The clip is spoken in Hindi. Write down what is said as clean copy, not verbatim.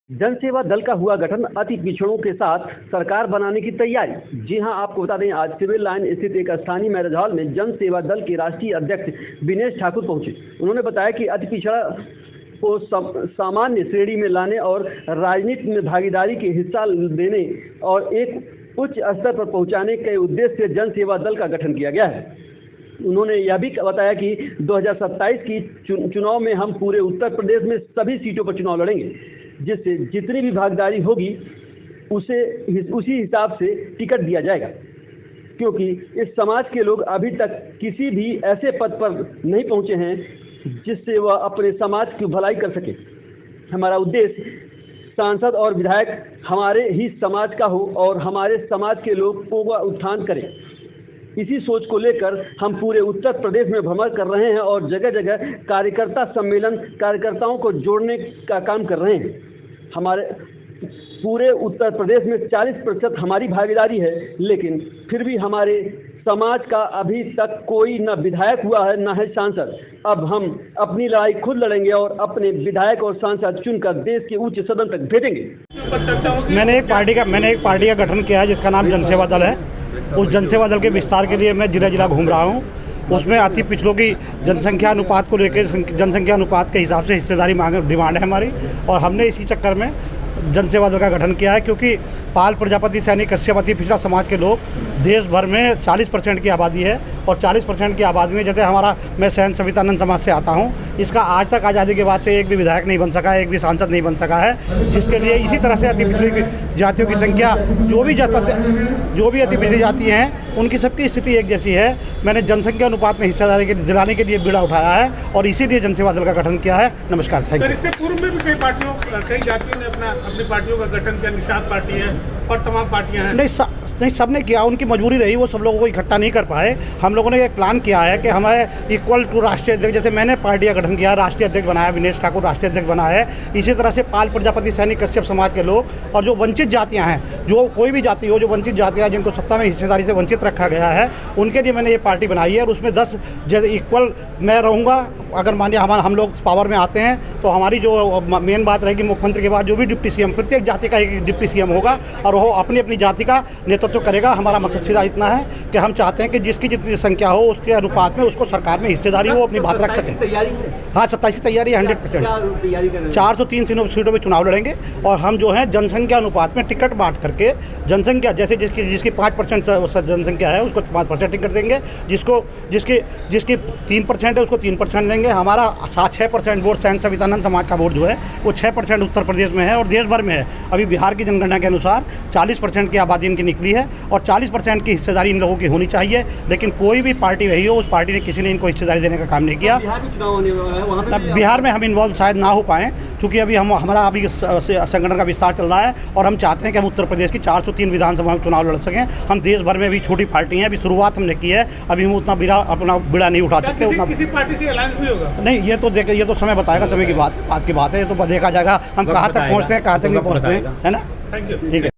जन सेवा दल का हुआ गठन, अति पिछड़ों के साथ सरकार बनाने की तैयारी। जी हां, आपको बता दें, आज सिविल लाइन स्थित एक स्थानीय मैरिज हॉल में जन सेवा दल के राष्ट्रीय अध्यक्ष विनेश ठाकुर पहुंचे। उन्होंने बताया कि अति पिछड़ा को सामान्य श्रेणी में लाने और राजनीति में भागीदारी के हिस्सा देने और एक उच्च स्तर पर पहुंचाने के उद्देश्य से जन सेवा दल का गठन किया गया है। उन्होंने यह भी बताया कि 2027 की चुनाव में हम पूरे उत्तर प्रदेश में सभी सीटों पर चुनाव लड़ेंगे, जिससे जितनी भी भागीदारी होगी उसी हिसाब से टिकट दिया जाएगा, क्योंकि इस समाज के लोग अभी तक किसी भी ऐसे पद पर नहीं पहुंचे हैं जिससे वह अपने समाज की भलाई कर सके। हमारा उद्देश्य सांसद और विधायक हमारे ही समाज का हो और हमारे समाज के लोगों का उत्थान करें। इसी सोच को लेकर हम पूरे उत्तर प्रदेश में भ्रमण कर रहे हैं और जगह जगह कार्यकर्ता सम्मेलन, कार्यकर्ताओं को जोड़ने का काम कर रहे हैं। हमारे पूरे उत्तर प्रदेश में 40% हमारी भागीदारी है, लेकिन फिर भी हमारे समाज का अभी तक कोई न विधायक हुआ है न है सांसद। अब हम अपनी लड़ाई खुद लड़ेंगे और अपने विधायक और सांसद चुनकर देश के उच्च सदन तक भेजेंगे। मैंने एक पार्टी का गठन किया है जिसका नाम जनसेवा दल है। उस जनसेवा दल के विस्तार के लिए मैं जिला घूम रहा हूँ। उसमें अति पिछड़ों की जनसंख्या अनुपात को लेकर जनसंख्या अनुपात के हिसाब से हिस्सेदारी डिमांड है हमारी, और हमने इसी चक्कर में जनसेवा दल का गठन किया है। क्योंकि पाल, प्रजापति, सैनिक, कश्यप, अति पिछड़ा समाज के लोग देश भर में 40% की आबादी है, और 40% की आबादी में जैसे मैं सैन सवितानंद समाज से आता हूँ, इसका आज तक आज़ादी के बाद से एक भी विधायक नहीं बन सका है, एक भी सांसद नहीं बन सका है, जिसके लिए इसी तरह से अति पिछड़ी जातियों की संख्या जो भी अति पिछड़ी जाति हैं उनकी सबकी स्थिति एक जैसी है। मैंने जनसंख्या अनुपात में हिस्सेदारी दिलाने के लिए बीड़ा उठाया है और इसीलिए जनसेवा दल का गठन किया है। नमस्कार, थैंक यू। इससे पूर्व में भी कई जातियों ने अपनी पार्टियों का गठन किया। निषाद पार्टी है और तमाम पार्टियां हैं। नहीं, सबने किया, उनकी मजबूरी रही, वो सब लोगों को इकट्ठा नहीं कर पाए। हम लोगों ने एक प्लान किया है कि हमें इक्वल टू राष्ट्रीय अध्यक्ष, जैसे मैंने पार्टी का गठन किया, राष्ट्रीय अध्यक्ष बनाया, विनेश ठाकुर राष्ट्रीय अध्यक्ष बनाया है। इसी तरह से पाल, प्रजापति, सैनिक, कश्यप समाज के लोग और जो वंचित जातियाँ हैं, जो कोई भी जाति हो, जो वंचित जातियाँ जिनको सत्ता में हिस्सेदारी से वंचित रखा गया है, उनके लिए मैंने ये पार्टी बनाई है। और उसमें 10 जैसे इक्वल मैं रहूँगा। अगर मानिए हम लोग पावर में आते हैं तो हमारी जो मेन बात रहेगी, मुख्यमंत्री के बाद जो भी डिप्टी सीएम, प्रत्येक जाति का एक डिप्टी सीएम होगा और वो अपनी अपनी जाति का नेतृत्व करेगा। हमारा मकसद सीधा इतना है कि हम चाहते हैं कि जिसकी जितनी संख्या हो उसके अनुपात में उसको सरकार में हिस्सेदारी हो, अपनी बात रख सके। हाँ, 27 की तैयारी है 100%। 403 सीटों में चुनाव लड़ेंगे और हम जो है जनसंख्या अनुपात में टिकट बांट करके, जनसंख्या जैसे जिसकी 5% जनसंख्या है उसको 5% टिकट देंगे, जिसकी 3% है उसको 3% देंगे। हमारा 6% वोट सैन सवितानंद समाज का वोट जो है वो 6% उत्तर प्रदेश में है और देश भर में है। अभी बिहार की जनगणना के अनुसार 40% की आबादी इनकी निकली है और 40% की हिस्सेदारी इन लोगों की होनी चाहिए। लेकिन कोई भी पार्टी रही हो, उस पार्टी ने किसी ने इनको हिस्सेदारी देने का काम नहीं किया। बिहार में हम इन्वॉल्व शायद ना हो पाएँ, क्योंकि अभी हमारा संगठन का विस्तार चल रहा है और हम चाहते हैं कि हम उत्तर प्रदेश की 403 विधानसभा में चुनाव लड़ सकें। हम देश भर में भी छोटी पार्टी हैं, अभी शुरुआत हमने की है, अभी हम उतना अपना बीड़ा नहीं उठा सकते। किसी पार्टी से अलायंस भी होगा? नहीं, ये तो समय बताएगा, समय की बात है, आज की बात है, ये तो देखा जाएगा हम कहाँ तक पहुँचते हैं, कहाँ तक नहीं पहुँचते हैं, है ना। Thank you. ठीक है।